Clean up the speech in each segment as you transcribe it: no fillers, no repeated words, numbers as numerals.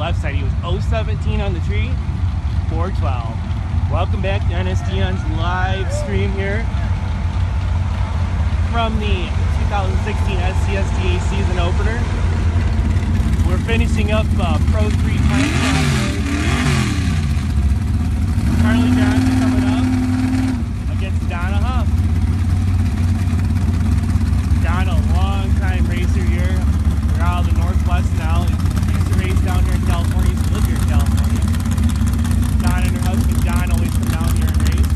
left side. He was 017 on the tree, 412. Welcome back to NSDN's live stream here from the 2016 SCSDA season opener. We're finishing up Pro 3 time shot. Charlie Johnson coming up against Donna Huff. Donna, long-time racer here. We're out of the Northwest now. Used to race down here in California. Used to live here in California. Donna and her husband John always come down here and race.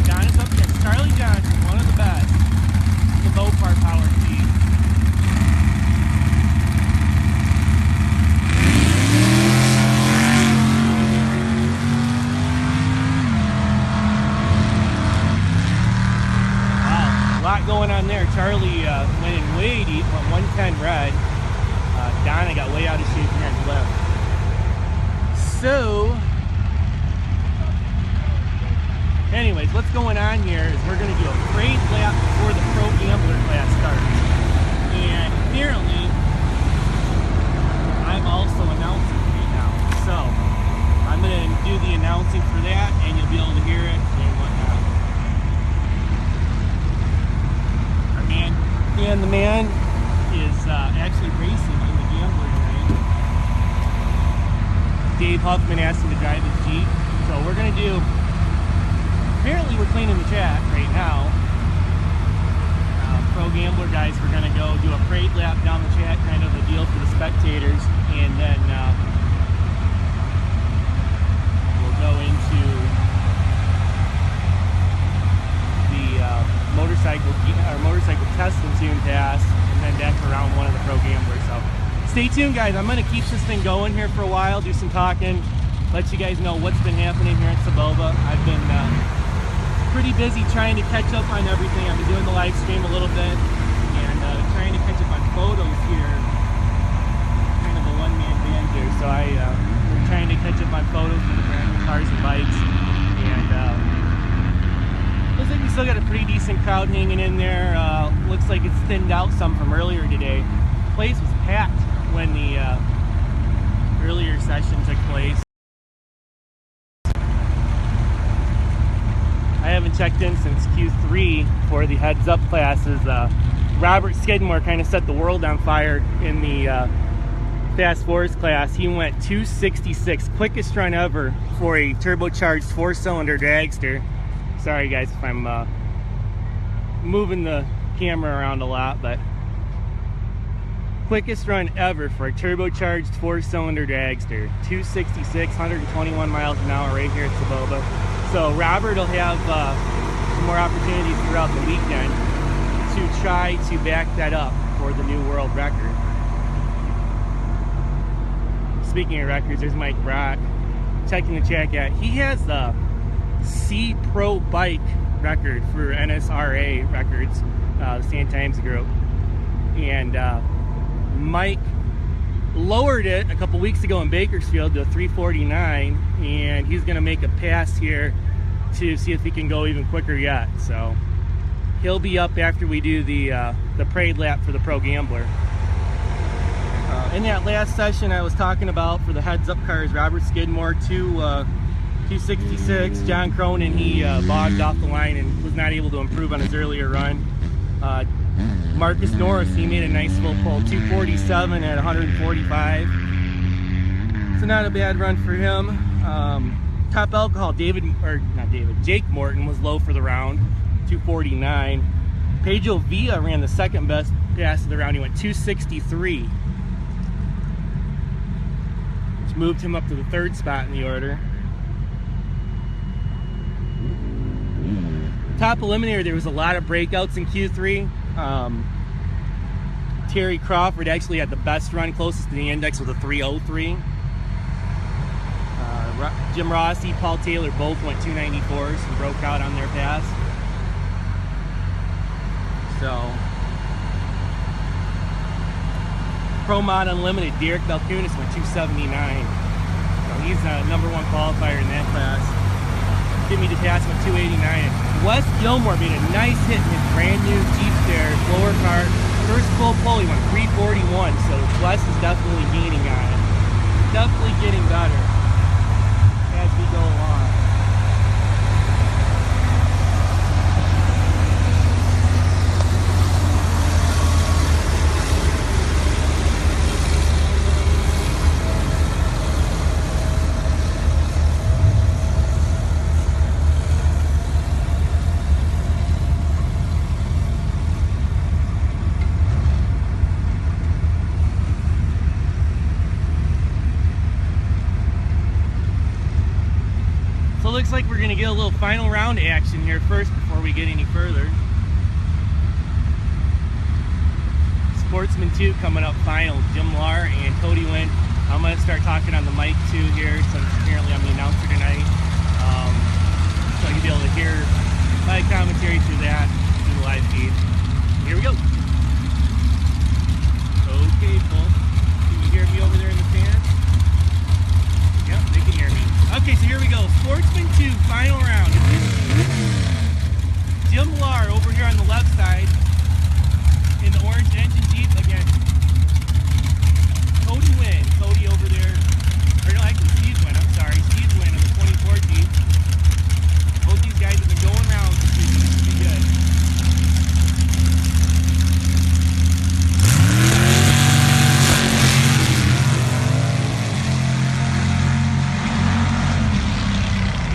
Donna's up against Charlie Johnson, one of the best. The Mopar power team. Wow, a lot going on there. Charlie went in way deep, went 110 red. Donna got way out of shape here on the left. So, anyways, what's going on here is we're going to do a parade lap before the Pro Gambler class starts. And apparently, I'm also announcing right now. So, I'm going to do the announcing for that, and you'll be able to hear it and whatnot. Our man, and the man is actually racing in the Gambler today. Dave Huffman asked him to drive his Jeep. So we're going to do, apparently we're cleaning the track right now. Pro Gambler guys, we're going to go do a parade lap down the track, kind of a deal for the spectators. And then we'll go into the motorcycle test and tune pass, and then back to round one of the Pro Gambler. So stay tuned, guys. I'm going to keep this thing going here for a while, do some talking, let you guys know what's been happening here at Soboba. I've been pretty busy trying to catch up on everything. I've been doing the live stream a little bit and trying to catch up on photos here. Kind of a one-man band here, so we're trying to catch up on photos of the brand new cars and bikes. And looks like we still got a pretty decent crowd hanging in there. Looks like it's thinned out some from earlier today. The place was packed when the earlier session took place. I haven't checked in since Q3 for the heads up classes. Robert Skidmore kind of set the world on fire in the Fast Fours class. He went 266, quickest run ever for a turbocharged 4-cylinder dragster. Sorry guys if I'm moving the camera around a lot, but quickest run ever for a turbocharged 4-cylinder dragster. 266, 121 miles an hour right here at Soboba. So Robert will have some more opportunities throughout the weekend to try to back that up for the new world record. Speaking of records, there's Mike Brock checking the track out. He has the C Pro Bike record for NSRA Records, the Sand Times Group. And Mike lowered it a couple weeks ago in Bakersfield to a 349, and he's going to make a pass here to see if he can go even quicker yet. So he'll be up after we do the parade lap for the Pro Gambler. In that last session I was talking about for the heads up cars, Robert Skidmore 266. John Cronin, he bogged off the line and was not able to improve on his earlier run. Marcus Norris, he made a nice full pull, 247 at 145. So not a bad run for him. Top alcohol, Jake Morton was low for the round, 249. Pedro Villa ran the second best pass of the round. He went 263, which moved him up to the third spot in the order. Top eliminator, there was a lot of breakouts in Q3. Terry Crawford actually had the best run, closest to the index with a 303. Jim Rossi, Paul Taylor both went 294s and broke out on their pass. So, Pro Mod Unlimited, Derek Balkunis went 279. So he's a #1 qualifier in that class. Jimmy DePass went 289. Wes Gilmore made a nice hit in his brand new Jeep there, lower car. First full pull, he went 341, so Wes is definitely gaining on it. definitely getting better as we go along. So it looks like we're going to get a little final round action here first before we get any further. Sportsman 2 coming up final, Jim Lar and Cody Wynn. I'm going to start talking on the mic too here, since apparently I'm the announcer tonight. So you'll be able to hear my commentary through that, through the live feed. Here we go. Okay, folks. Can you hear me over there in the stand? Yep, they can hear me. Okay, so here we go. Sportsman 2, final round. Jim Lar over here on the left side in the orange engine Jeep against Cody Wynn. Cody over there, or no, actually Steve Wynn, I'm sorry. Steve Wynn of the 24 Jeep. Both these guys have been going rounds this weekend. This should be good.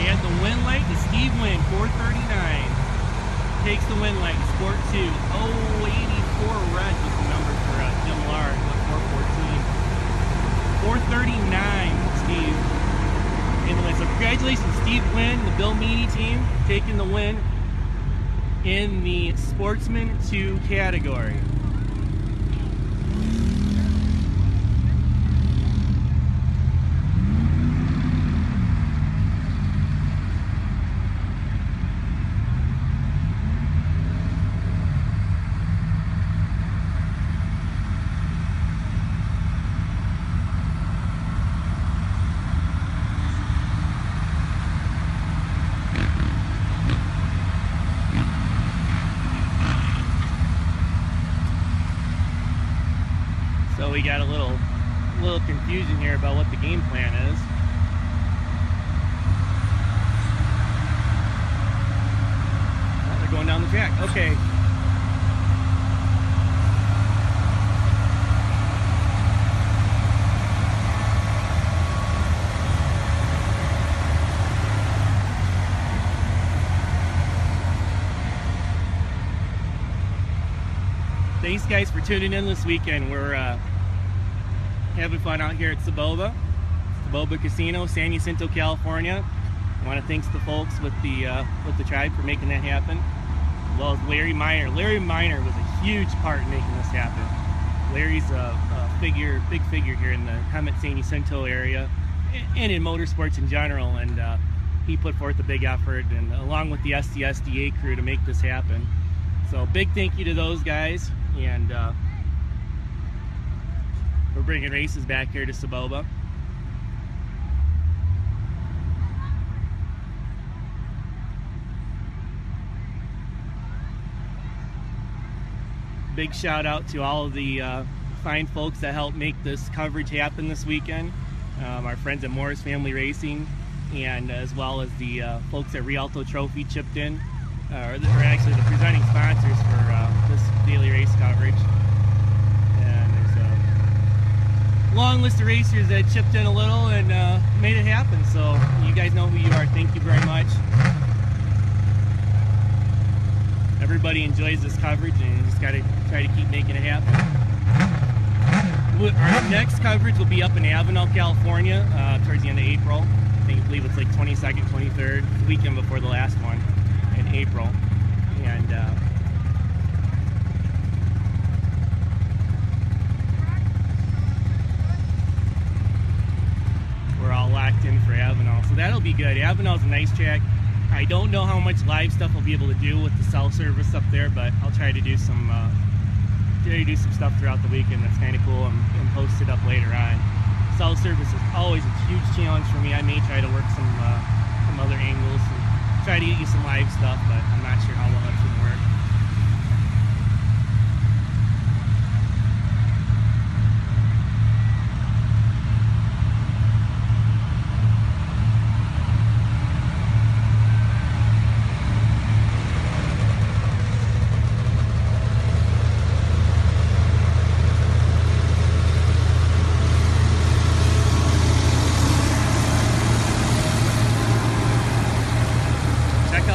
And the win light to Steve Wynn, 439. Takes the win light, Sport 2. 084 red was the number for Jim Lar, 414. 439, Steve. In the win. So congratulations, Steve Wynn, the Bill Meany team, taking the win in the Sportsman 2 category. So we got a little confusion here about what the game plan is. Oh, they're going down the track. Okay. Thanks guys for tuning in this weekend. We're having fun out here at Soboba Casino, San Jacinto, California. I want to thank the folks with the tribe for making that happen, as well as Larry Miner. Larry Miner was a huge part in making this happen. Larry's a big figure here in the Hemet San Jacinto area and in motorsports in general, and he put forth a big effort, and along with the SCSDA crew, to make this happen. So big thank you to those guys, and we're bringing races back here to Soboba. Big shout out to all of the fine folks that helped make this coverage happen this weekend. Our friends at Morris Family Racing, and as well as the folks at Rialto Trophy chipped in, or actually the presenting sponsors for this daily race coverage. And there's a long list of racers that chipped in a little and made it happen. So you guys know who you are. Thank you very much. Everybody enjoys this coverage, and you just got to try to keep making it happen. Our next coverage will be up in Avenel, California, towards the end of April. I believe it's like 22nd, 23rd, the weekend before the last one in April. And we're all locked in for Avenel, so that'll be good. Avenel's a nice track. I don't know how much live stuff I'll be able to do with the cell service up there, but I'll try to do some stuff throughout the weekend that's kind of cool, and post it up later on. Cell service is always a huge challenge for me. I may try to work some other angles and try to get you some live stuff, but I'm not sure how well that's going to work.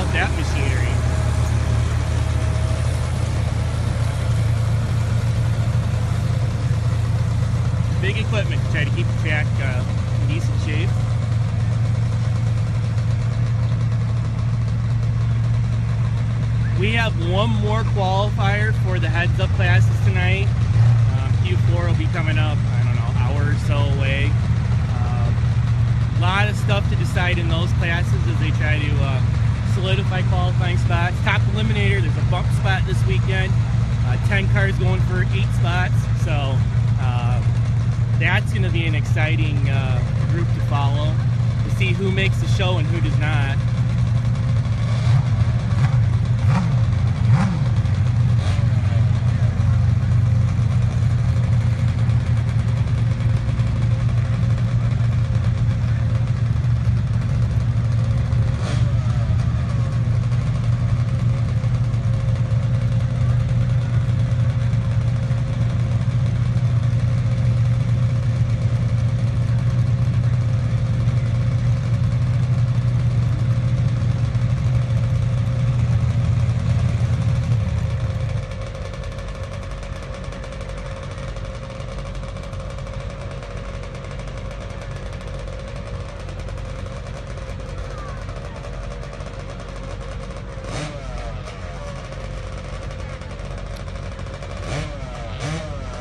up that machinery. Big equipment to try to keep the track in decent shape. We have one more qualifier for the heads-up classes tonight. Q4 will be coming up, I don't know, hour or so away. A lot of stuff to decide in those classes as they try to solidify qualifying spots. Top eliminator, there's a bump spot this weekend. 10 cars going for 8 spots. So that's going to be an exciting group to follow to see who makes the show and who does not.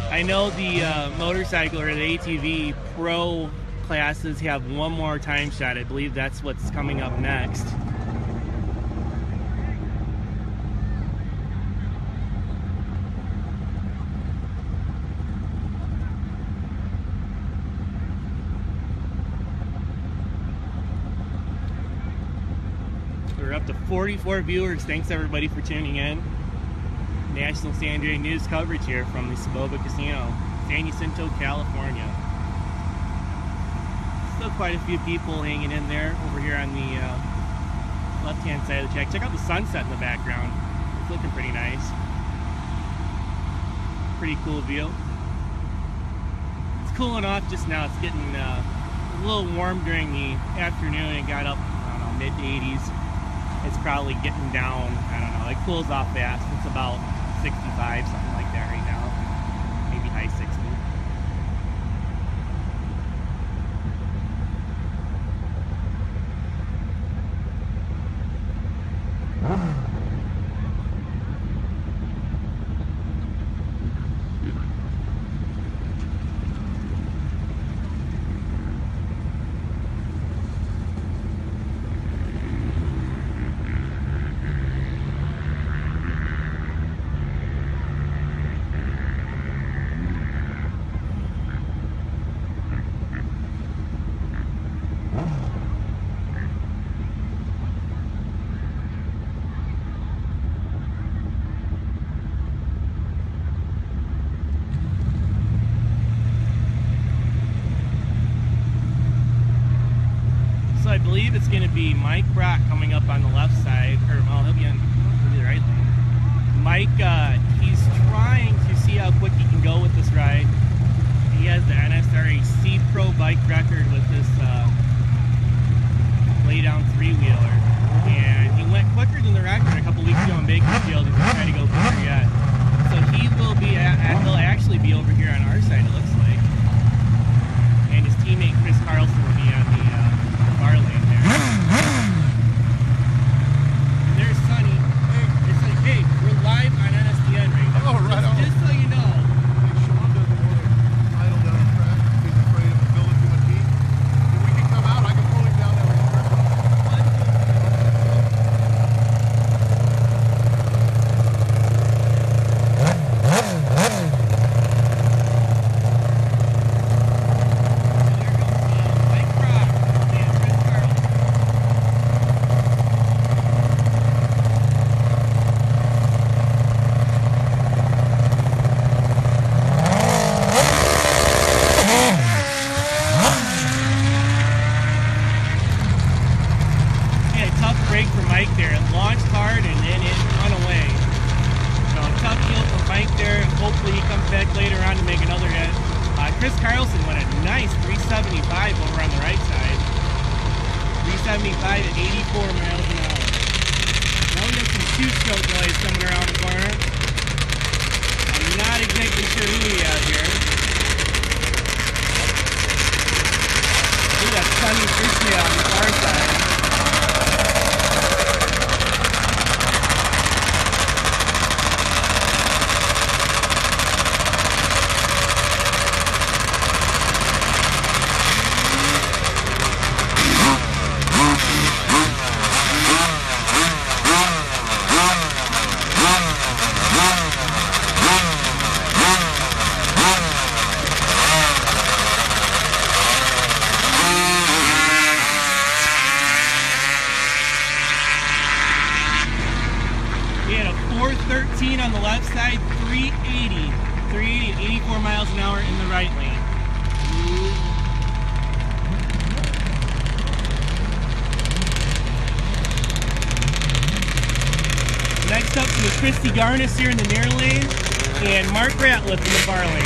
I know the motorcycle or the ATV pro classes have one more time shot. I believe that's what's coming up next. We're up to 44 viewers. Thanks everybody for tuning in. National San Andreas News coverage here from the Soboba Casino, San Jacinto, California. Still quite a few people hanging in there over here on the left-hand side of the track. Check out the sunset in the background. It's looking pretty nice. Pretty cool view. It's cooling off just now. It's getting a little warm during the afternoon. It got up, I don't know, mid-80s. It's probably getting down, I don't know, it cools off fast. It's about 65, something like that right now. Maybe high 60. I believe it's going to be Mike Brock coming up on the left side, or well, he'll be on the right lane. Mike, he's trying to see how quick he can go with this ride. He has the NSDN FB Pro bike record with this lay-down three-wheeler, and he went quicker than the record a couple weeks ago in Bakersfield. He's trying to go quicker yet. So he will be he'll actually be over here on our side, it looks like, and his teammate Chris Carlson will be on the bar lane there. There's Sonny. It's like, hey, we're live on NSDN right now. Oh, right on. Just so you know. Hey, Sean doesn't want to idle down the track because he's afraid of building too much heat. If we can come out, I can pull him down that way. Chris Carlson went a nice 375 over on the right side. 375 at 84 miles an hour. two-stroke delays coming around the corner. I'm not exactly sure who we have here. We got Sunny Frisbee on the far side. We had a 413 on the left side, 380 at 84 miles an hour in the right lane. Next up was Christy Garnis here in the near lane, and Mark Ratliff in the far lane.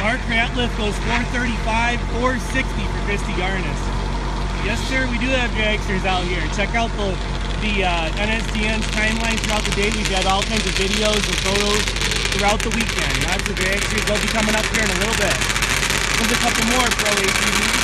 Mark Ratliff goes 435, 460 for Christy Garnis. Yes, sir, we do have dragsters out here. Check out the NSDN's timeline throughout the day. We've got all kinds of videos and photos throughout the weekend. Lots of dragsters. They'll be coming up here in a little bit. There's a couple more pro ATVs.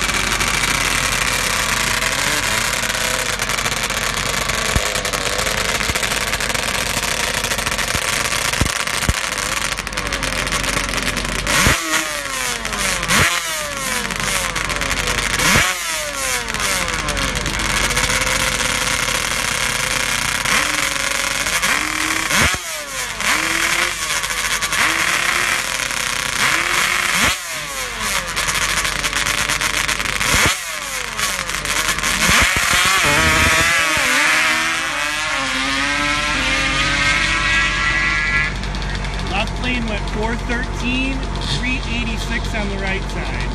Left lane went 413, 386 on the right side.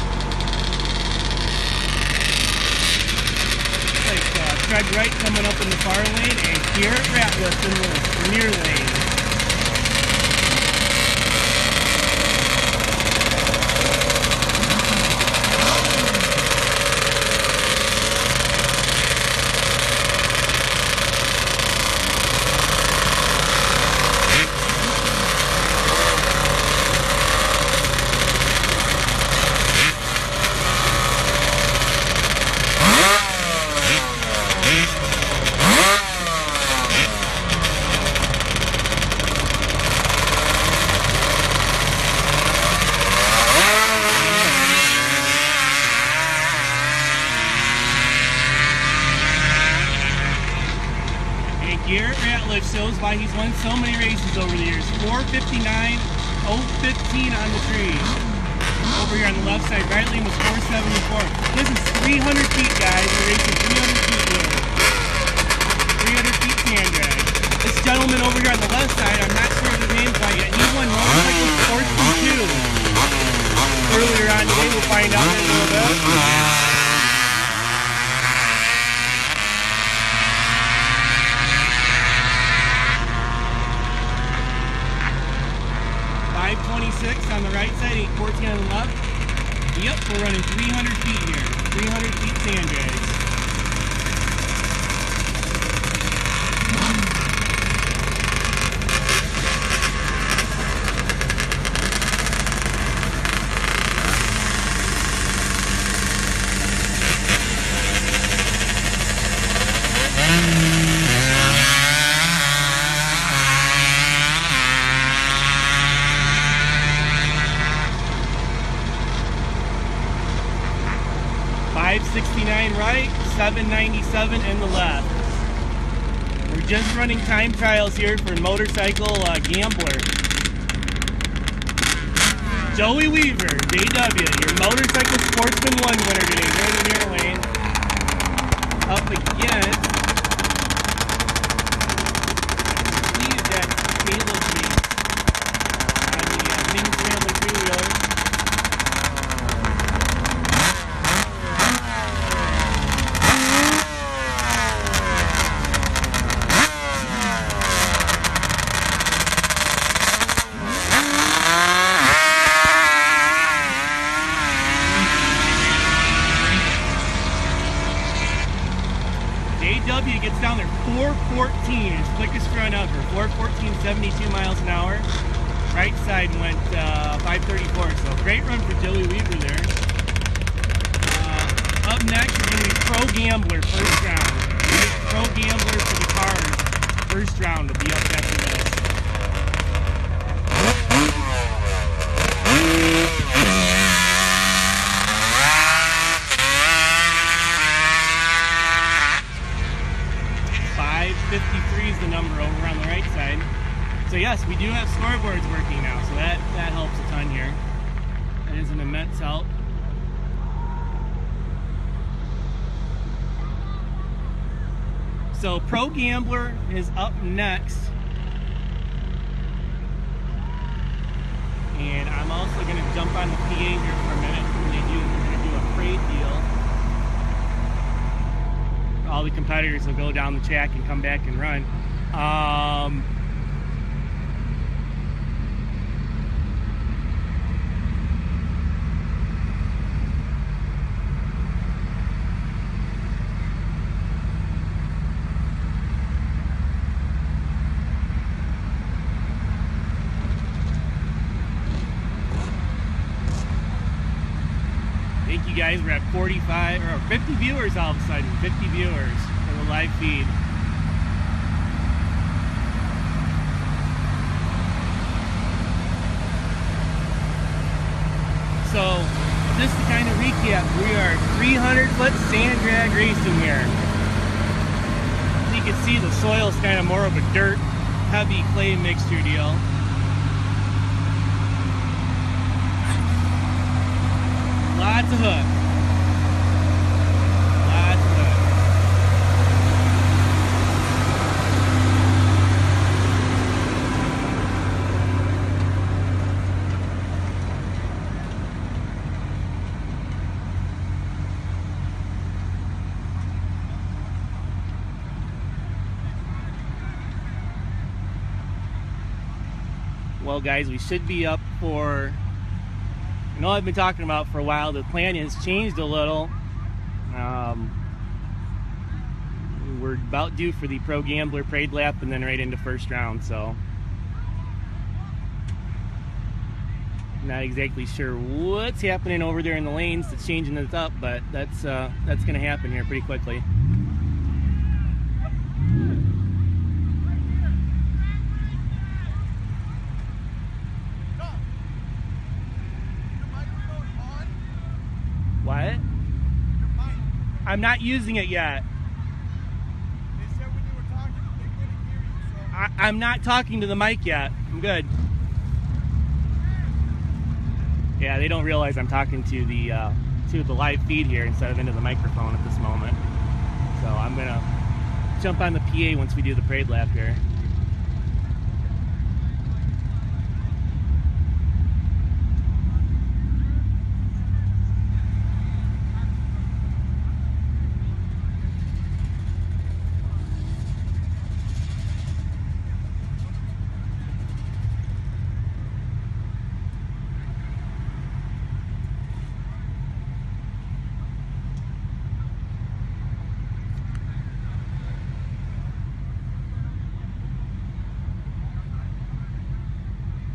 Looks like Craig Wright coming up in the far lane, and Garrett Ratliff in the near lane. Garrett Ratliff shows why he's won so many races over the years. 459, 015 on the tree. Over here on the left side, right lane was 474. This is 300 feet, guys. We're racing 300 feet here. 300 feet sand drag. This gentleman over here on the left side, I'm not sure of his name quite yet. He won motorcycle sports 2 earlier on today. We'll find out in a little bit. 526 on the right side, 814 on the left. Yep, we're running 300 feet here. 300 feet sand drags. $569 right, $797 in the left. We're We're just running time trials here for Motorcycle Gambler. Joey Weaver, JW, your Motorcycle Sportsman 1 winner today, here in the mirror lane. Up against, I believe that's Caleb's mate on the Mings Family 3-wheeler. JW gets down there 414, his quickest run ever. 414, 72 miles an hour. Right side went 534, so great run for Joey Weaver there. Up next is going to be Pro Gambler first round. Pro Gambler for the cars first round will be up after this. 553 is the number over on the right side. So yes, we do have scoreboards working now, so that helps a ton here. That is an immense help. So Pro Gambler is up next. And I'm also going to jump on the PA here for a minute. We're going to do a parade deal. All the competitors will go down the track and come back and run. Thank you guys. We're at 45 or 50 viewers all of a sudden. 50 viewers for the live feed. So just to kind of recap, we are 300-foot sand drag racing here. As you can see, the soil is kind of more of a dirt, heavy clay mixture deal. Lots of hook. Lots of hook. Well, guys, we should be up for, I know I've been talking about for a while, the plan has changed a little. We're about due for the Pro Gambler parade lap and then right into first round, so not exactly sure what's happening over there in the lanes that's changing it up, but that's going to happen here pretty quickly. What? I'm not using it yet. They said when you were talking, they couldn't hear you, so. I'm not talking to the mic yet. I'm good. Yeah, they don't realize I'm talking to the live feed here instead of into the microphone at this moment. So I'm gonna jump on the PA once we do the parade lap here.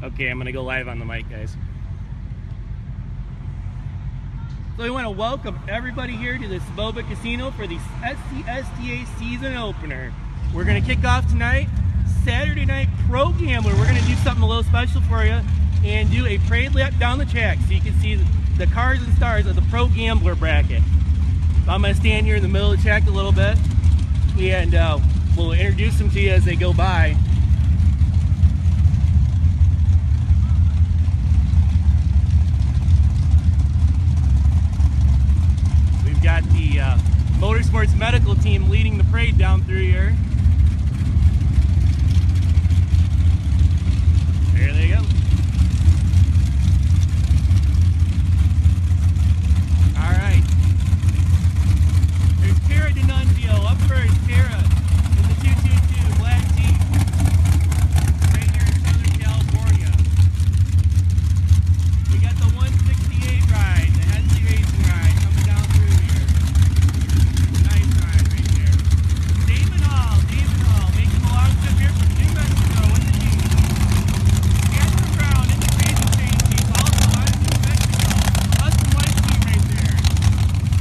Okay, I'm gonna go live on the mic, guys. So we want to welcome everybody here to the Soboba Casino for the SCSDA season opener. We're gonna kick off tonight, Saturday night Pro Gambler. We're gonna do something a little special for you and do a parade lap down the track so you can see the cars and stars of the Pro Gambler bracket. So I'm gonna stand here in the middle of the track a little bit and we'll introduce them to you as they go by. We've got the Motorsports medical team leading the parade down through here. There they go. All right. There's Tara D'Annunzio up first. Tara in the 222 black Jeep. Right here in Southern California. We got the 168 ride, the Hensley Racing ride coming down through here. Nice ride right there. Damon Hall making a long trip here from New Mexico in the Jeep. Andrew Brown in the Crazy Chain Jeep, also out of New Mexico. Custom white team right there.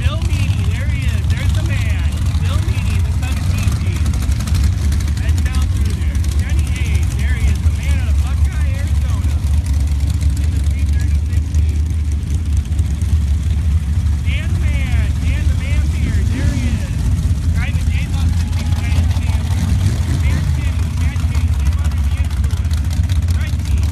Bill Meany, there he is. There's the man. Bill Meany, the 17 Jeep. Heading down through there. Kenny Hayes, there he is. The man out of Buckeye, Arizona. In the 336 Jeep. Dan the man beard, there he is. Driving Dave Upton Jeep right in the camper. Bear City, Cat Chase, live under the influence. Red Jeep.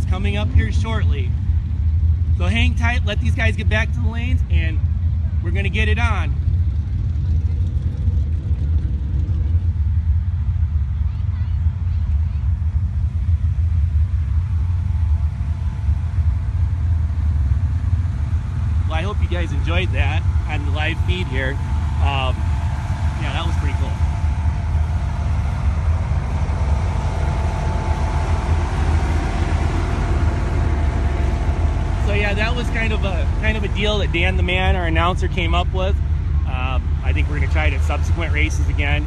Coming up here shortly. So hang tight, let these guys get back to the lanes, and we're going to get it on. Well, I hope you guys enjoyed that on the live feed here. Yeah, that was pretty cool. So yeah, that was kind of a deal that Dan the man, our announcer, came up with. I think we're going to try it at subsequent races again.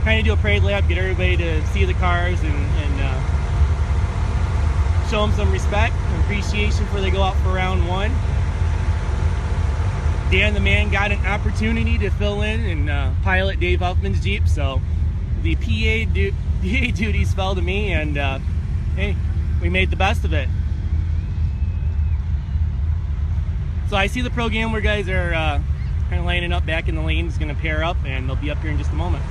Kind of do a parade lap, get everybody to see the cars and show them some respect and appreciation before they go out for round one. Dan the man got an opportunity to fill in and pilot Dave Huffman's Jeep, so the PA duties fell to me, and hey, we made the best of it. So I see the Pro Gambler guys are kind of lining up back in the lanes, going to pair up, and they'll be up here in just a moment.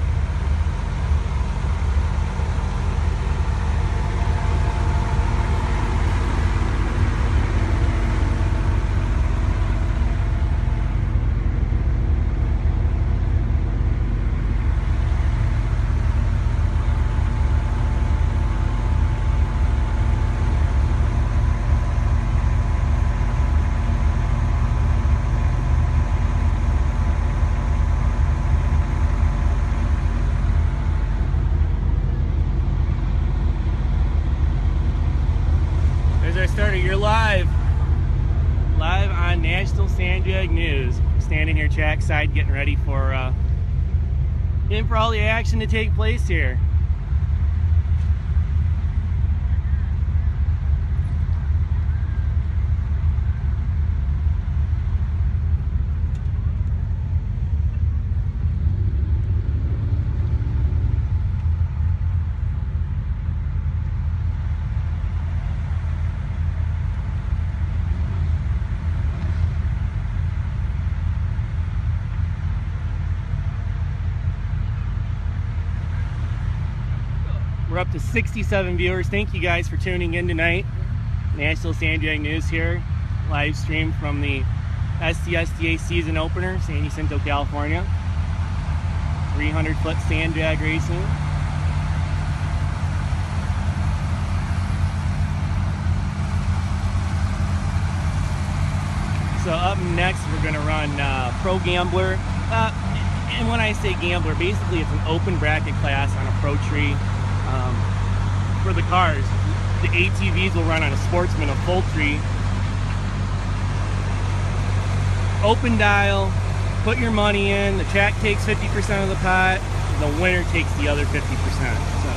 Drag News. Standing here trackside, getting ready for all the action to take place here. We're up to 67 viewers. Thank you guys for tuning in tonight. National Sand Drag News here, live stream from the SCSDA season opener, Jacinto, California. 300-foot sand drag racing. So up next, we're going to run Pro Gambler. And when I say Gambler, basically it's an open bracket class on a Pro Tree. For the cars, the ATVs will run on a Sportsman, a full tree. Open dial, put your money in, the track takes 50% of the pot, the winner takes the other 50%. So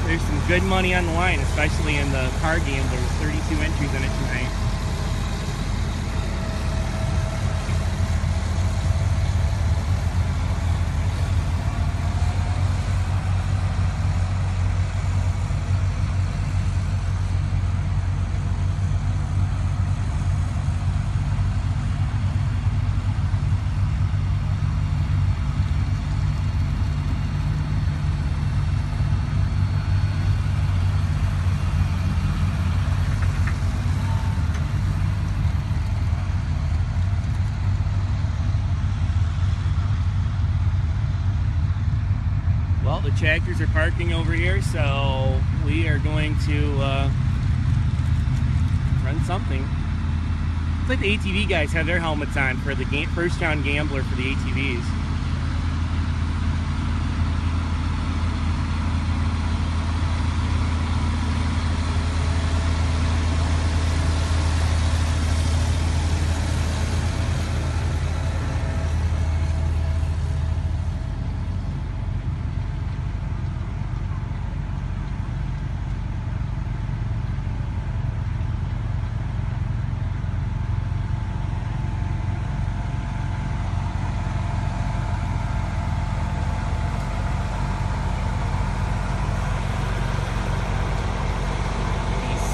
there's some good money on the line, especially in the car gamblers. 32 entries in it tonight. Well, the tractors are parking over here, so we are going to run something. It's like the ATV guys have their helmets on for the first round gambler for the ATVs.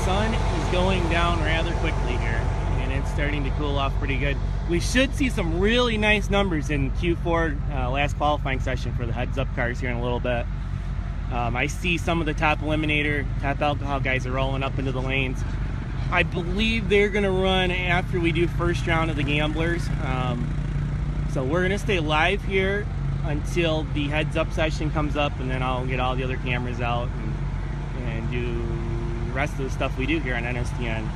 Sun is going down rather quickly here, and it's starting to cool off pretty good. We should see some really nice numbers in Q4, last qualifying session for the heads-up cars here in a little bit. I see some of the top eliminator, top alcohol guys are rolling up into the lanes. I believe they're going to run after we do first round of the gamblers. So we're going to stay live here until the heads-up session comes up, and then I'll get all the other cameras out and do the rest of the stuff we do here on NSDN.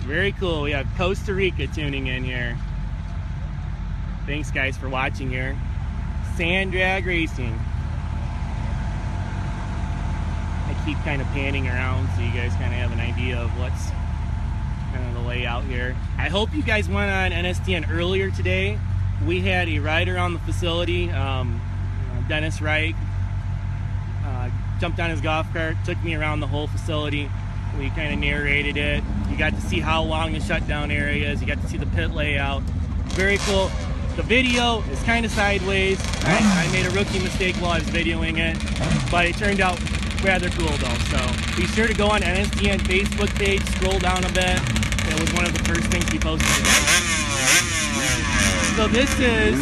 Very cool. We have Costa Rica tuning in here. Thanks guys for watching here. Sand drag racing. I keep kind of panning around so you guys kind of have an idea of what's kind of the layout here. I hope you guys went on NSDN earlier today. We had a rider on the facility, Dennis Reich, jumped on his golf cart, took me around the whole facility. We kind of narrated it. You got to see how long the shutdown area is. You got to see the pit layout. Very cool. The video is kind of sideways. I made a rookie mistake while I was videoing it, but it turned out rather cool though. So be sure to go on NSDN Facebook page, scroll down a bit. It was one of the first things we posted today. So this is,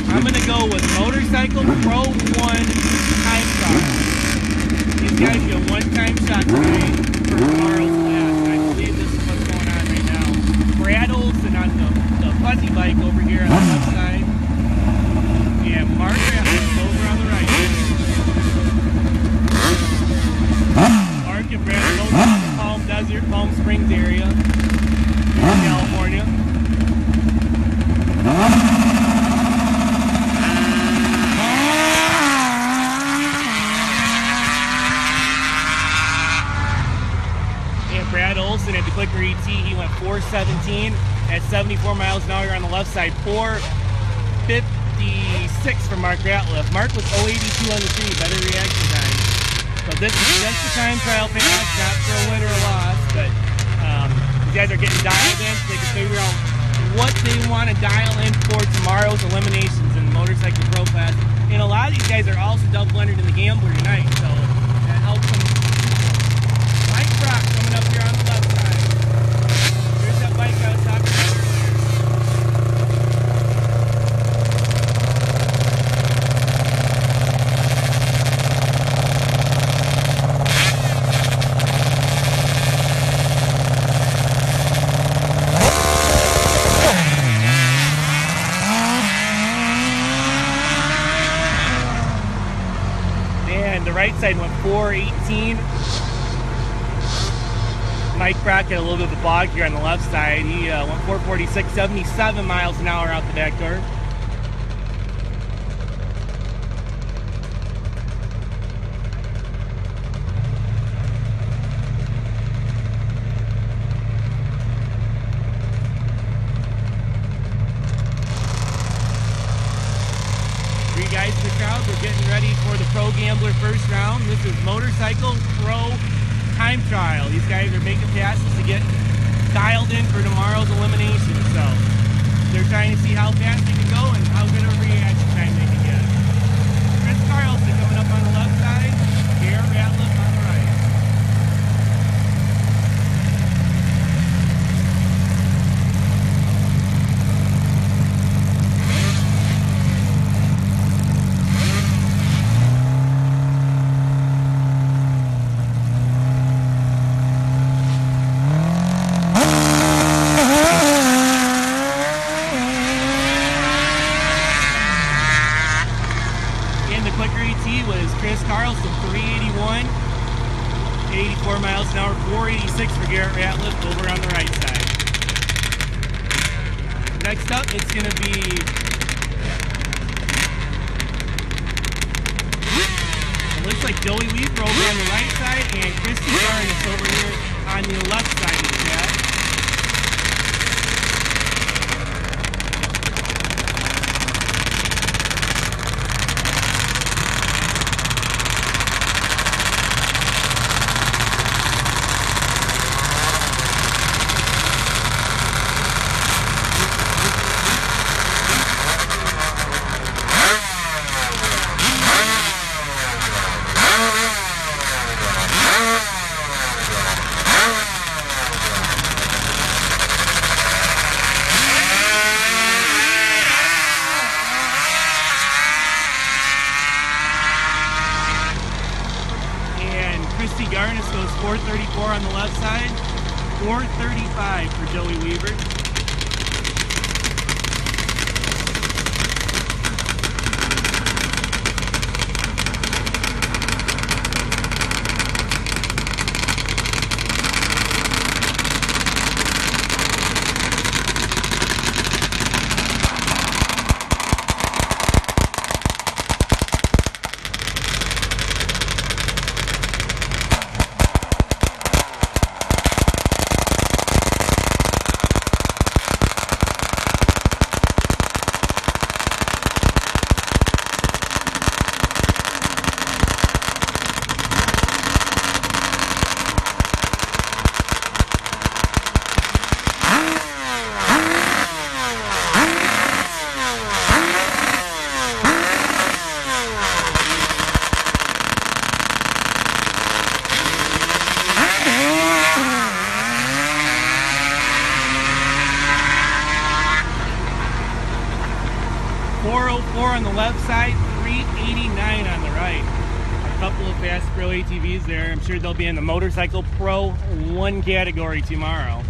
I'm gonna go with Motorcycle Pro 1 time trial. These guys get a one-time shot tonight for tomorrow's class. I believe this is what's going on right now. Brad Olson on the fuzzy bike over here on the left side. And Mark Raffles over on the right. Mark and Brad both palmed Desert, Palm Springs area, California. And Brad Olson at the Clicker ET, he went 417 at 74 miles an hour on the left side, 456 for Mark Ratliff. Mark was 082 on the tree, better reaction time. So this is just the time trial pass, not for a win or a loss, but these guys are getting dialed in so they can figure out what they want to dial in for tomorrow's eliminations in the motorcycle pro class. And a lot of these guys are also double entered in the Gambler tonight, so that helps them. Mike Brock coming up here on the left side. Here's that bike I was talking about earlier. The right side went 418. Mike Brock had a little bit of a bog here on the left side. He went 446, 77 miles an hour out the back door. Guys in the crowd, we're getting ready for the Pro Gambler first round. This is Motorcycle Pro Time Trial. These guys are making passes to get dialed in for tomorrow's elimination. So they're trying to see how fast they can go and how good of a reaction time they can get. Chris Carlson coming up on the left side, Garrett Ratliff on the right. Chris Carlson, 381, 84 miles an hour, 486 for Garrett Ratliff over on the right side. Next up, it's going to be it looks like Joey Weaver over on the right side and Christy Garnis over here on the left side of the track. Garnis goes 434 on the left side, 435 for Joey Weaver. 404 on the left side, 389 on the right. A couple of fast pro ATVs there. I'm sure they'll be in the Motorcycle Pro 1 category tomorrow.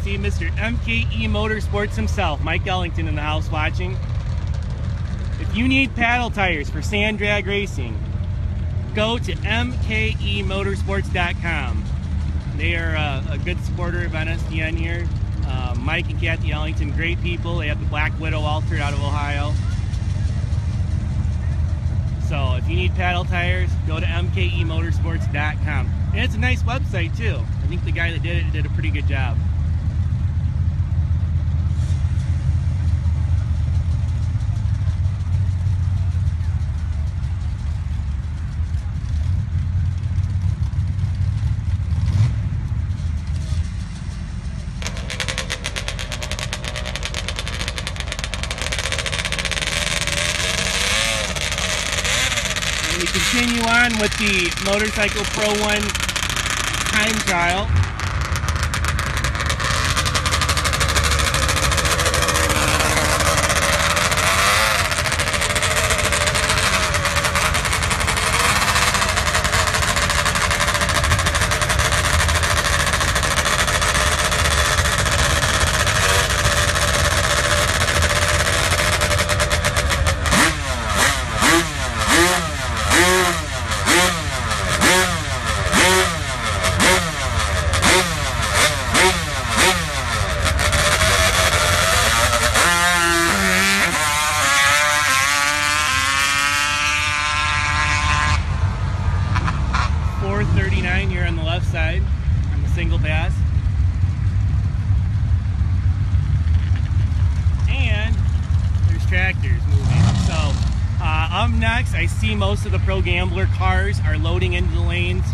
see Mr. MKE Motorsports himself, Mike Ellington, in the house watching. If you need paddle tires for sand drag racing, go to mkemotorsports.com. They are a good supporter of NSDN here. Mike and Kathy Ellington, great people. They have the Black Widow altered out of Ohio. So if you need paddle tires, go to mkemotorsports.com. And it's a nice website too. I think the guy that did it did a pretty good job. We continue on with the Motorcycle Pro 1 time trial. Here on the left side on the single pass, and there's tractors moving. So up next, I see most of the Pro Gambler cars are loading into the lanes,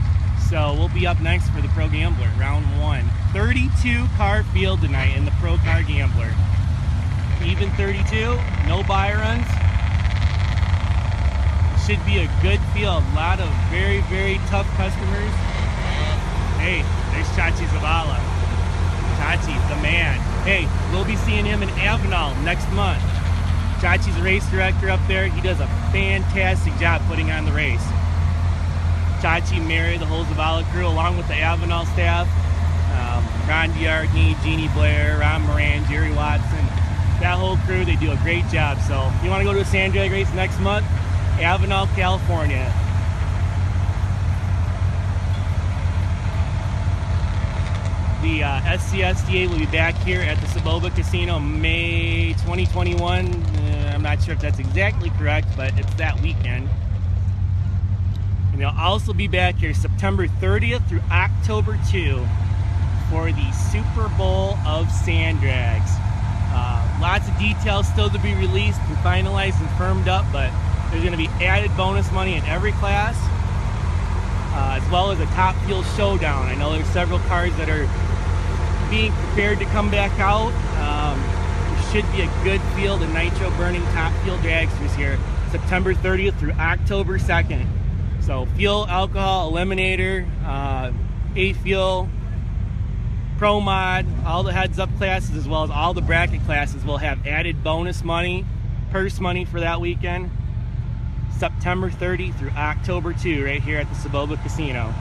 so we'll be up next for the Pro Gambler round 1. 32 car field tonight in the Pro Car Gambler, even 32, no buy runs. Should be a good field. A lot of very, very tough customers. Hey, there's Chachi Zavala. Chachi, the man. Hey, we'll be seeing him in Avenal next month. Chachi's a race director up there. He does a fantastic job putting on the race. Chachi, Mary, the whole Zavala crew, along with the Avenal staff. Ron Diargny, Jeannie Blair, Ron Moran, Jerry Watson. That whole crew, they do a great job. So if you want to go to a sand drag race next month, Avenal, California. The SCSDA will be back here at the Soboba Casino May 2021. I'm not sure if that's exactly correct, but it's that weekend. And they'll also be back here September 30th through October 2 for the Super Bowl of Sand Drags. Lots of details still to be released and finalized and firmed up, but there's going to be added bonus money in every class, as well as a top fuel showdown. I know there's several cars that are being prepared to come back out. There should be a good field of nitro burning top fuel dragsters here September 30th through October 2nd. So fuel, alcohol, eliminator, A-fuel, Pro Mod, all the heads up classes, as well as all the bracket classes will have added bonus money, purse money for that weekend. September 30 through October 2 right here at the Soboba Casino.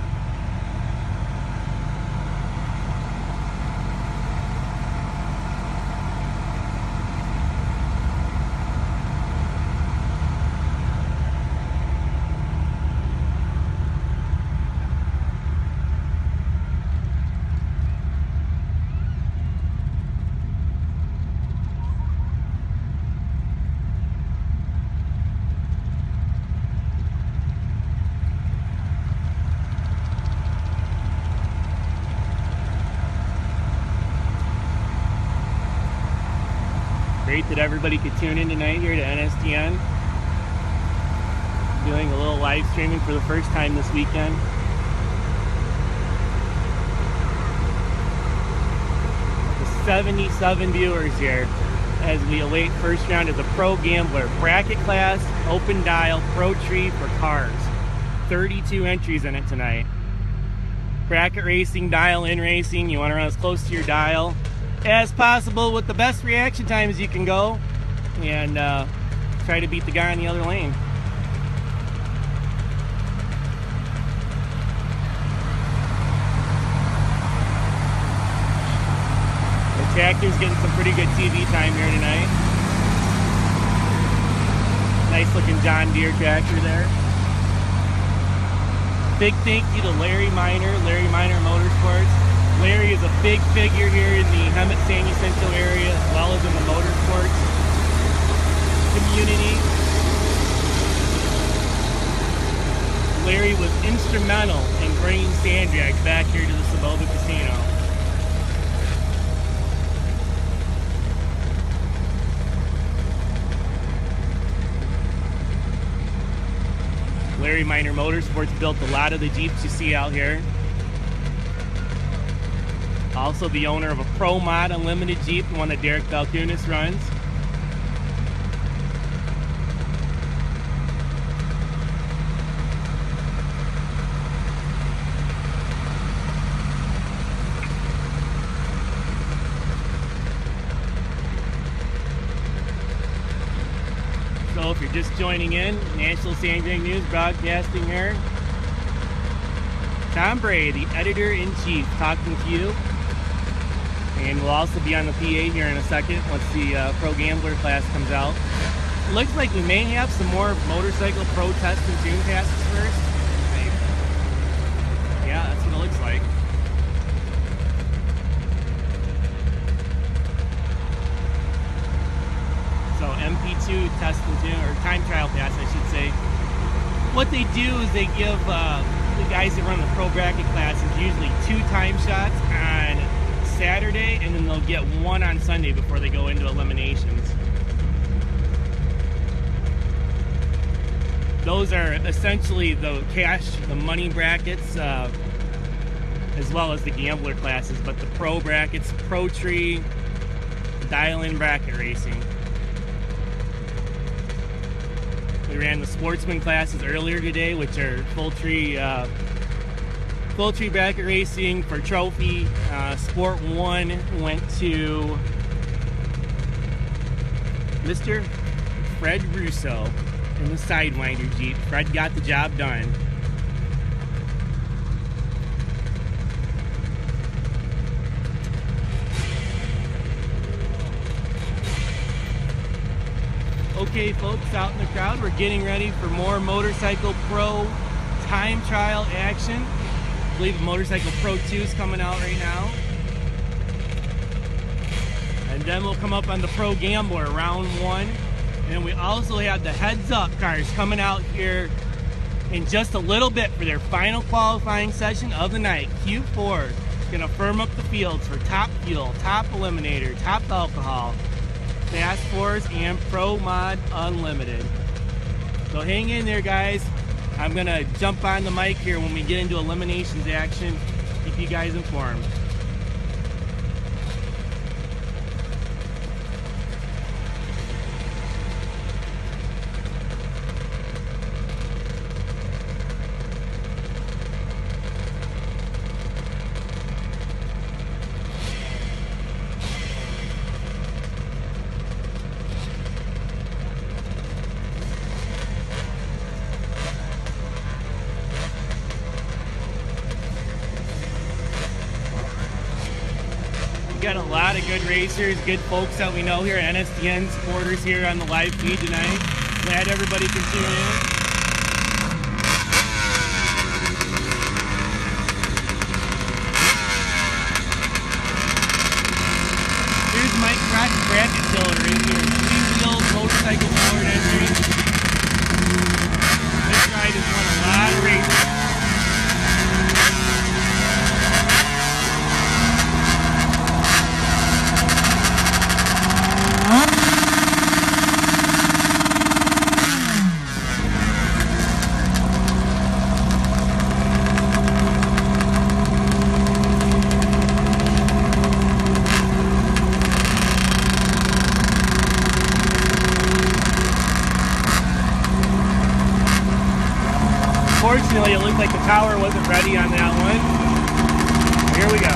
Great that everybody could tune in tonight here to NSDN. Doing a little live streaming for the first time this weekend. The 77 viewers here as we await first round of the Pro Gambler bracket class, open dial, Pro Tree for cars. 32 entries in it tonight. Bracket racing, dial in racing. You want to run as close to your dial as possible with the best reaction times you can go, and try to beat the guy in the other lane. Tractor's getting some pretty good TV time here tonight. Nice looking John Deere tractor there. Big thank you to Larry Miner Motorsports. Larry is a big figure here in the Hemet San Jacinto area as well as in the motorsports community. Larry was instrumental in bringing sand drags back here to the Soboba Casino. Larry Miner Motorsports built a lot of the Jeeps you see out here. Also the owner of a Pro Mod Unlimited Jeep, the one that Derek Balkunis runs. So if you're just joining in, National Sand Drag News broadcasting here. Tom Bray, the editor-in-chief, talking to you. And we'll also be on the PA here in a second once the Pro Gambler class comes out. It looks like we may have some more motorcycle pro test and tune passes first. Yeah, that's what it looks like. So MP2 test and tune, or time trial pass I should say. What they do is they give the guys that run the pro bracket classes usually 2 time shots on Saturday, and then they'll get 1 on Sunday before they go into eliminations. Those are essentially the cash, the money brackets, as well as the gambler classes, but the pro brackets, Pro Tree, dial-in bracket racing. We ran the sportsman classes earlier today, which are full tree bracket racing for trophy. Sport 1 went to Mr. Fred Russo in the Sidewinder Jeep. Fred got the job done. Okay, folks, out in the crowd, we're getting ready for more Motorcycle Pro time trial action. I believe Motorcycle Pro 2 is coming out right now. And then we'll come up on the Pro Gambler round 1. And we also have the heads up cars coming out here in just a little bit for their final qualifying session of the night. Q4 is going to firm up the fields for top fuel, top eliminator, top alcohol, Fast Fours, and Pro Mod Unlimited. So hang in there, guys. I'm going to jump on the mic here when we get into eliminations action. Keep you guys informed. Got a lot of good racers, good folks that we know here, NSDN supporters here on the live feed tonight. Glad everybody can tune in. Here's Mike Bracket Tiller right here. 3-wheel motorcycle powered entry. This ride has won a lot of races. Unfortunately, it looked like the power wasn't ready on that one. Here we go.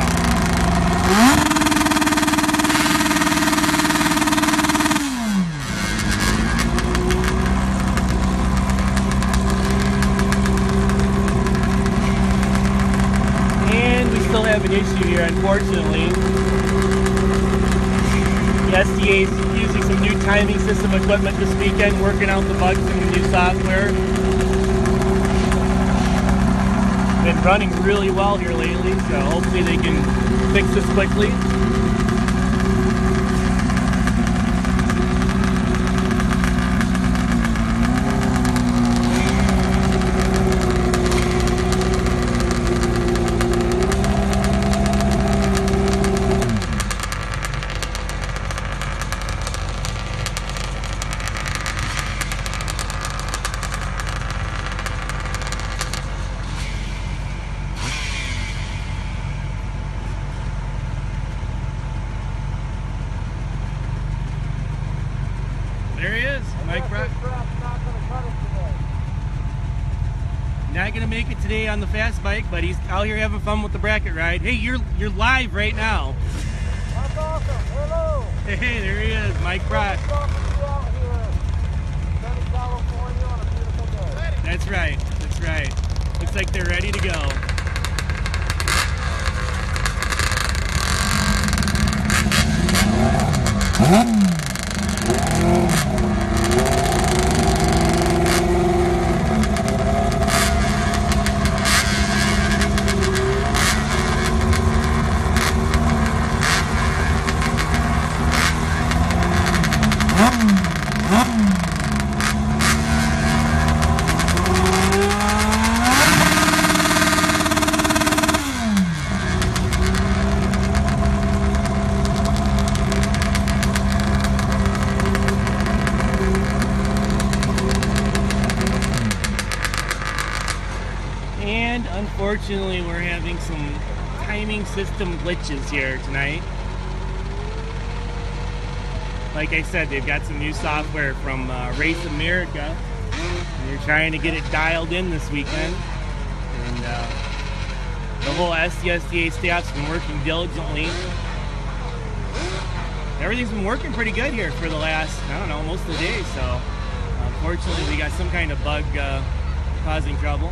And we still have an issue here, unfortunately. SDA is using some new timing system equipment this weekend, working out the bugs in the new software. Been running really well here lately, so hopefully they can fix this quickly. There he is, Mike Brock. Not gonna make it today on the fast bike, but he's out here having fun with the bracket ride. Hey, you're live right now. That's awesome. Hello. Hey, there he is, Mike Brock. That's right. That's right. Looks like they're ready to go. And unfortunately, we're having some timing system glitches here tonight. Like I said, they've got some new software from Race America, and they're trying to get it dialed in this weekend. And the whole SCSDA staff's been working diligently. Everything's been working pretty good here for the last, I don't know, most of the day. So unfortunately, we got some kind of bug causing trouble.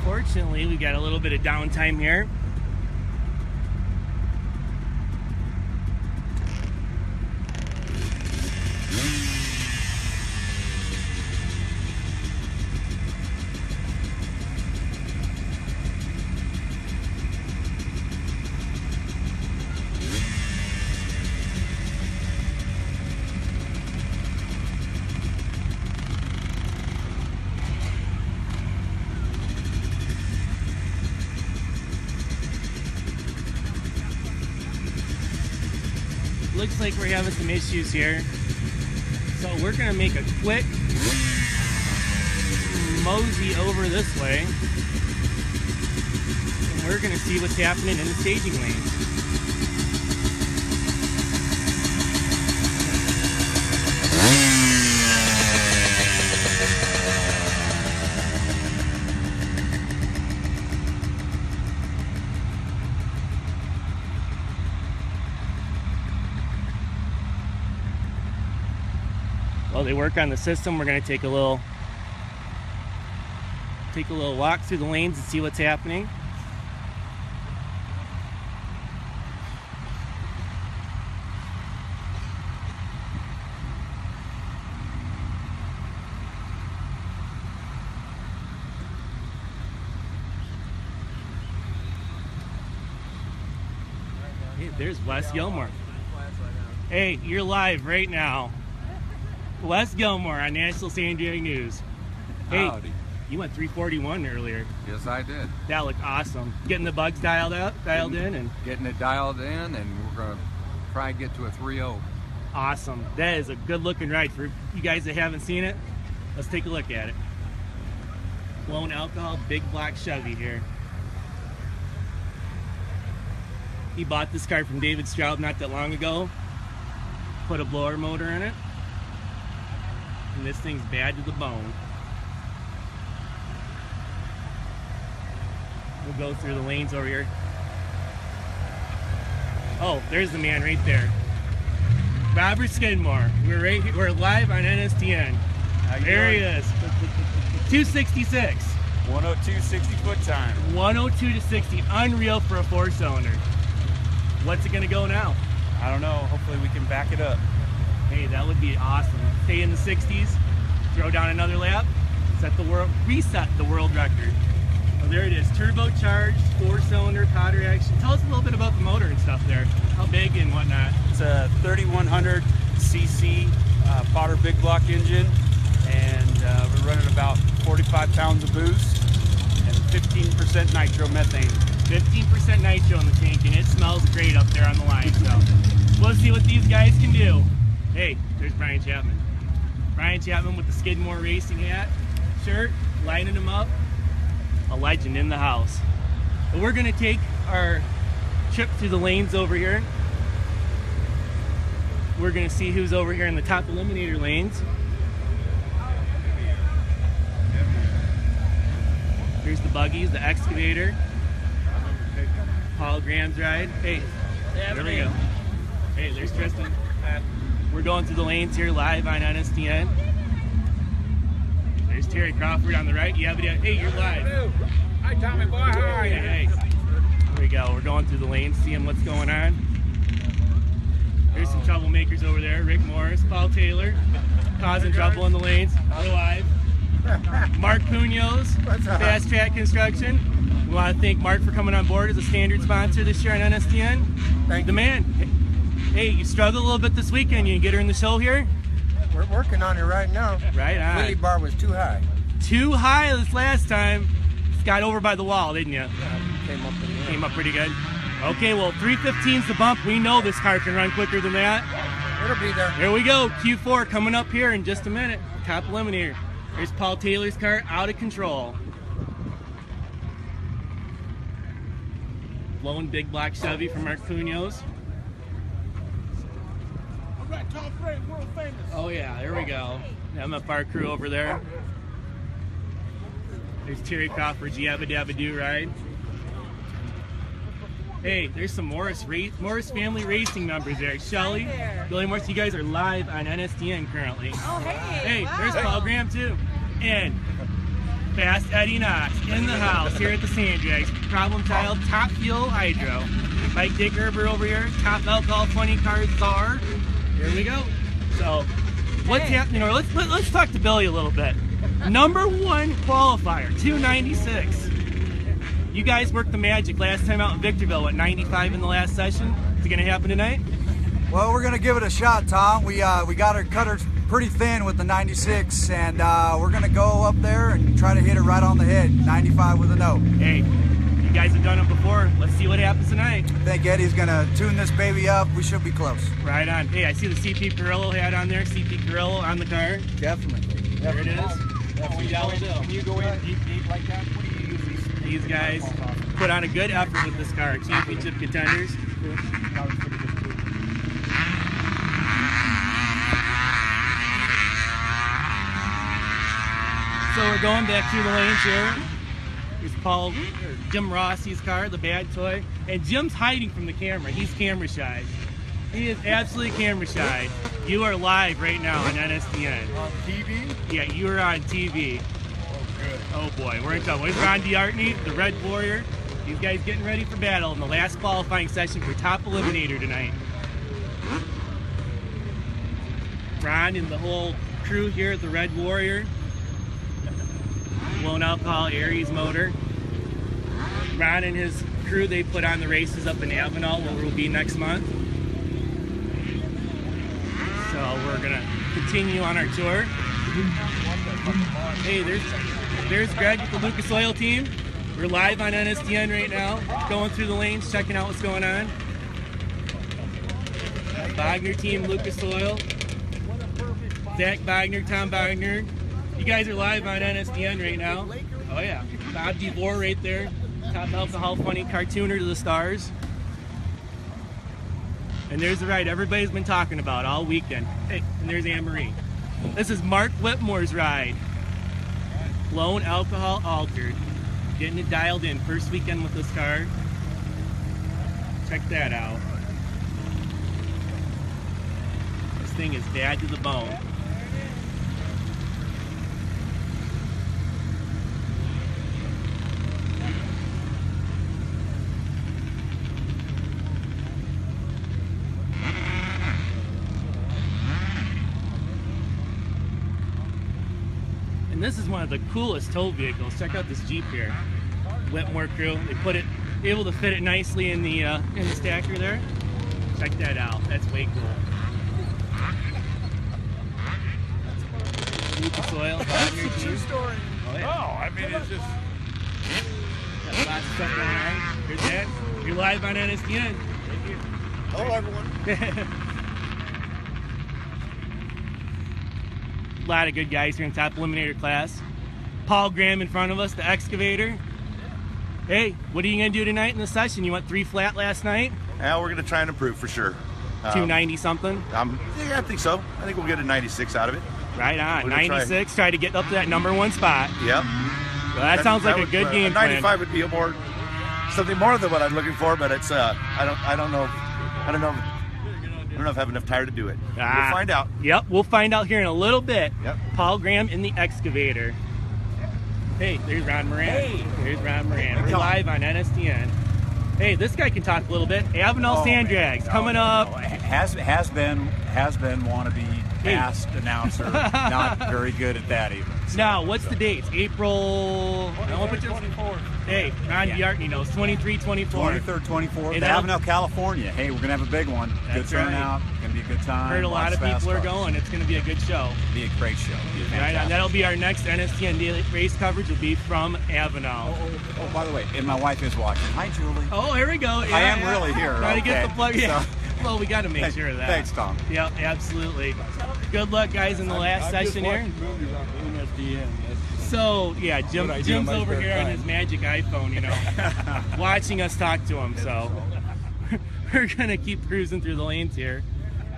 Unfortunately, we got a little bit of downtime here. Looks like we're having some issues here. So we're gonna make a quick mosey over this way. And we're gonna see what's happening in the staging lane. While they work on the system, we're going to take a little walk through the lanes and see what's happening. Hey, there's Wes Gilmore. Hey, you're live right now. Wes Gilmore on National San Diego News. Hey, Howdy. You went 341 earlier. Yes, I did. That looked awesome. Getting the bugs dialed in, and Getting it dialed in, and we're going to try and get to a 3.0. awesome. That is a good looking ride. For you guys that haven't seen it, let's take a look at it. Blown alcohol, big black Chevy here. He bought this car from David Straub not that long ago. Put a blower motor in it. And this thing's bad to the bone. We'll go through the lanes over here. Oh, there's the man right there. Robert Skidmore. We're right here. We're live on NSDN. There he is. 266. 102 60-foot time. 102 to 60. Unreal for a 4-cylinder. What's it gonna go now? I don't know. Hopefully we can back it up. Hey, that would be awesome. Stay in the 60s. Throw down another lap. Reset the world record. Oh, there it is. Turbocharged 4-cylinder powder action. Tell us a little bit about the motor and stuff there. How big and whatnot. It's a 3100 cc powder big block engine, and we're running about 45 pounds of boost and 15% nitromethane. 15% nitro in the tank, and it smells great up there on the line. So we'll see what these guys can do. Hey, there's Brian Chapman. Brian Chapman with the Skidmore Racing hat, shirt, lining him up. A legend in the house. But we're gonna take our trip through the lanes over here. We're gonna see who's over here in the top eliminator lanes. Here's the buggies, the excavator. Paul Graham's ride. Hey, there we go. Hey, there's Tristan. We're going through the lanes here live on NSDN. There's Terry Crawford on the right. Hey, you're live. Hi, Tommy boy. How are you? Hey. Here we go. We're going through the lanes, seeing what's going on. There's some troublemakers over there. Rick Morris, Paul Taylor, causing trouble in the lanes. We're live. Mark Puños, Fast Track Construction. We want to thank Mark for coming on board as a standard sponsor this year on NSDN. Thank the you. man. Hey, you struggled a little bit this weekend. You get her in the show here? We're working on it right now. Right on. Wheelie bar was too high. Too high this last time. Got over by the wall, didn't you? Yeah, Came up pretty good. Okay, well, 315's the bump. We know this car can run quicker than that. It'll be there. Here we go. Q4 coming up here in just a minute. Top eliminator. There's Paul Taylor's car, out of control. Blowing big black Chevy from Mark Puños. Tom Frame, world famous. Oh yeah, there we go. MFR crew over there. There's Terry Crawford's Yabba Dabba Doo ride. Hey, there's some Morris family racing members there. Shelly, Billy Morris, you guys are live on NSDN currently. Oh, hey. Hey, wow. there's Paul Graham too. And Fast Eddie Knox in the house here at the Sand Drags. Problem Child, Top Fuel Hydro. Mike Dick Herber over here, Top Alcohol Funny Car Czar. Here we go. So, what's happening? Or let's talk to Billy a little bit. Number 1 qualifier, 296. You guys worked the magic last time out in Victorville at 95 in the last session. Is it going to happen tonight? Well, we're going to give it a shot, Tom. We got our cutters pretty thin with the 96, and we're going to go up there and try to hit it right on the head. 95 with a no. Hey, you guys have done it before. Let's see what happens tonight. I think Eddie's going to tune this baby up. We should be close. Right on. Hey, I see the CP Carrillo hat on there. CP Carrillo on the car. Definitely. There it is. Can you go in deep like that? What do you use These guys put on a good effort with this car. Championship contenders. So we're going back through the lanes here. Here's Jim Rossi's car, the bad toy. And Jim's hiding from the camera. He's camera shy. He is absolutely camera shy. You are live right now on NSDN. On TV? Yeah, you are on TV. Oh, good. Oh boy, we're in trouble. Where's Ron DeArtney, the Red Warrior? These guys getting ready for battle in the last qualifying session for Top Eliminator tonight. Ron and the whole crew here at the Red Warrior. Blown alcohol Aries motor. Ron and his crew, they put on the races up in Avenal where we'll be next month. So we're gonna continue on our tour. Hey, there's Greg with the Lucas Oil team. We're live on NSDN right now, going through the lanes, checking out what's going on. Wagner team, Lucas Oil. Zach Wagner, Tom Wagner. You guys are live on NSDN right now. Oh yeah, Bob DeVore right there. Top alcohol funny cartooner to the stars. And there's the ride everybody's been talking about all weekend. Hey, and there's Anne-Marie. This is Mark Whitmore's ride. Blown alcohol altered. Getting it dialed in. First weekend with this car. Check that out. This thing is bad to the bone. And this is one of the coolest tow vehicles. Check out this Jeep here. Whitmore crew. They put it, able to fit it nicely in the stacker there. Check that out. That's way cool. Lucas Oil. That's a true story. Oh, yeah. Oh, I mean, it's just. Got lots of stuff going on. Here's that. You're live on NSDN. Hello, everyone. A lot of good guys here in top eliminator class. Paul Graham in front of us, the excavator. Hey, what are you going to do tonight in the session? You went 3 flat last night? Yeah, we're going to try and improve for sure. 290 something? Yeah, I think so. I think we'll get a 96 out of it. Right on. We're gonna 96, try to get up to that #1 spot. Yep. Well, that sounds like a good game plan. 95 would be something more than what I'm looking for, but it's I don't know if I have enough tire to do it. We'll find out. Yep, we'll find out here in a little bit. Yep. Paul Graham in the excavator. Hey, there's Ron Moran. Hey, there's Ron Moran. We're live on NSDN. Hey, this guy can talk a little bit. Avenel Sand Drags coming up. Has been wannabe past announcer. Not very good at that even. So. Now, what's the dates? April 24th. Hey, Ron Yartney knows. 23, 24. 23rd, 24th. And Avenel, California. Hey, we're gonna have a big one. Good turnout. Gonna be a good time. Heard a lot of people are going. It's gonna be a good show. Be a great show. Right on. That'll be our next NSDN daily race coverage. Will be from Avenel. Oh, by the way, and my wife is watching. Hi, Julie. Oh, here we go. Yeah, I am really here. Trying to get the plug. Yeah. So, well, we got to make sure of that. Thanks, Tom. Yep, absolutely. Good luck, guys, in the last session here. So, yeah, Jim's over here on his magic iPhone, you know, watching us talk to him. So, we're going to keep cruising through the lanes here.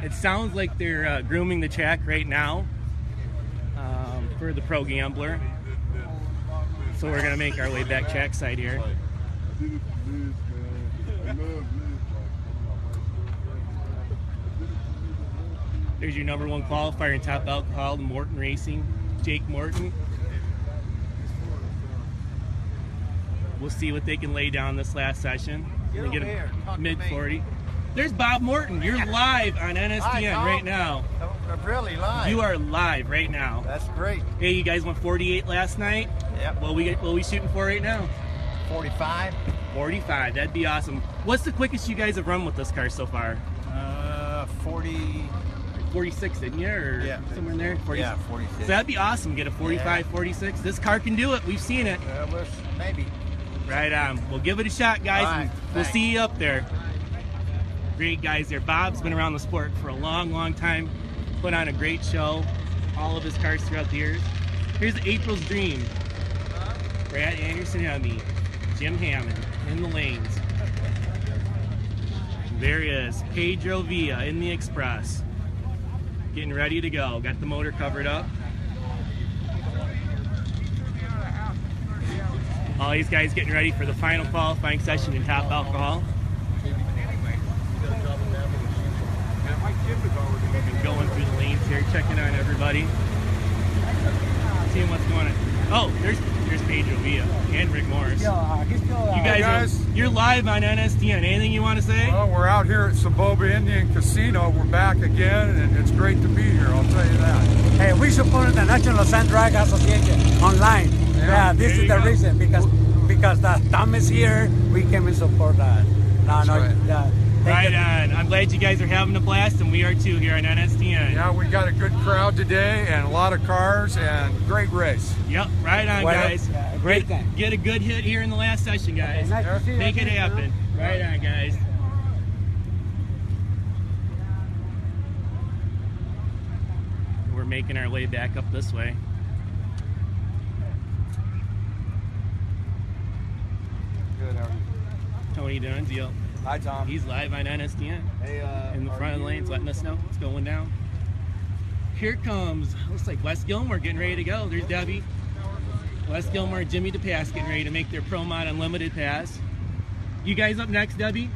It sounds like they're grooming the track right now for the Pro Gambler. So, we're going to make our way back trackside here. There's your #1 qualifier in top alcohol, the Morton Racing, Jake Morton. We'll see what they can lay down this last session. Get a mid-40. There's Bob Morton. You're live on NSDN right now. I'm really live. You are live right now. That's great. Hey, you guys went 48 last night. Yep. What are we shooting for right now? 45. 45. That'd be awesome. What's the quickest you guys have run with this car so far? 40. 46, didn't you? Or somewhere in there? 46. Yeah, 46. So that'd be awesome. Get a 45, 46. This car can do it. We've seen it. Maybe. Right on. We'll give it a shot, guys. Right, we'll see you up there. Great guys there. Bob's been around the sport for a long, long time. Put on a great show. All of his cars throughout the years. Here's April's Dream. Brad Anderson Hemi. Jim Hammond in the lanes. There he is. Pedro Villa in the Express. Getting ready to go. Got the motor covered up. All these guys getting ready for the final qualifying session in top alcohol. We've been going through the lanes here, checking on everybody. Seeing what's going on. Oh, there's Pedro Villa and Rick Morris. You guys, you're live on NSDN. Anything you want to say? Well, we're out here at Soboba Indian Casino. We're back again, and it's great to be here, I'll tell you that. Hey, we support the National Sand Drag Association online. Yeah, this is the reason, because Tom is here, we came and support that. Right. Right on. I'm glad you guys are having a blast, and we are too here on NSDN. Yeah, we got a good crowd today and a lot of cars and great race. Yep, right on, Well, guys. great thing. Get a good hit here in the last session, guys. Nice to see you. Make it happen. Right on, guys. We're making our way back up this way. Good, how are you? How are you doing, Deal? Hi, Tom. He's live on NSDN. Hey, In the front of the lanes, letting us know what's going down. Here comes, looks like Wes Gilmore getting ready to go. There's Debbie. Wes Gilmore and Jimmy DePass getting ready to make their Pro Mod Unlimited pass. You guys up next, Debbie?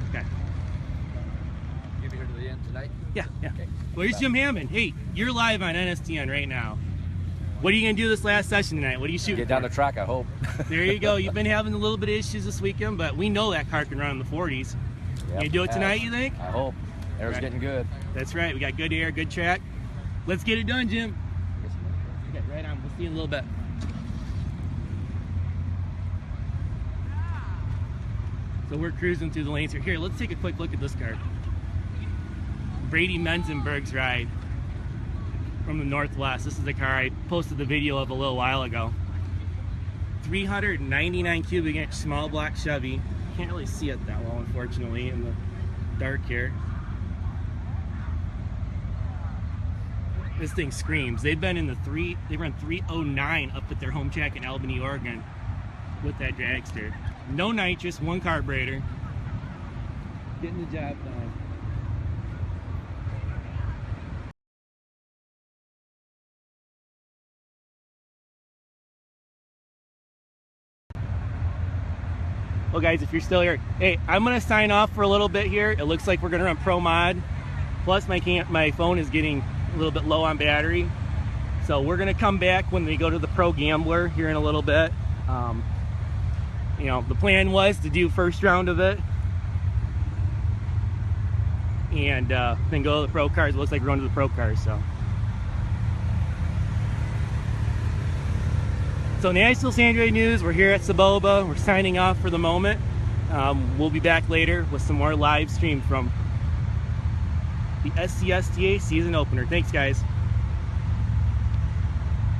Okay. You'll be here to the end tonight? Yeah, yeah. Okay. Where's Jim Hammond? Hey, you're live on NSDN right now. What are you going to do this last session tonight? What are you shooting Get down for? the track, I hope. There you go. You've been having a little bit of issues this weekend, but we know that car can run in the 40s. Yep, You do it tonight, you think? I hope. Air's Right. getting good. That's right. We got good air, good track. Let's get it done, Jim. Okay, right on. We'll see you in a little bit. So we're cruising through the lanes here. Here, let's take a quick look at this car. Brady Menzenberg's ride from the Northwest. This is the car I posted the video of a little while ago. 399 cubic inch small block Chevy. Can't really see it that well, unfortunately, in the dark here. This thing screams. They've been in they run 309 up at their home track in Albany, Oregon with that dragster. No nitrous, one carburetor. Getting the job done. Well, guys, if you're still here, hey, I'm gonna sign off for a little bit here. It looks like we're gonna run Pro Mod. Plus, my phone is getting a little bit low on battery, so we're gonna come back when we go to the Pro Gambler here in a little bit. You know, the plan was to do first round of it, and then go to the Pro Cars. It looks like we're going to the Pro Cars, so. So National Sandroid News, we're here at Soboba. We're signing off for the moment. We'll be back later with some more live stream from the SCSDA season opener. Thanks, guys.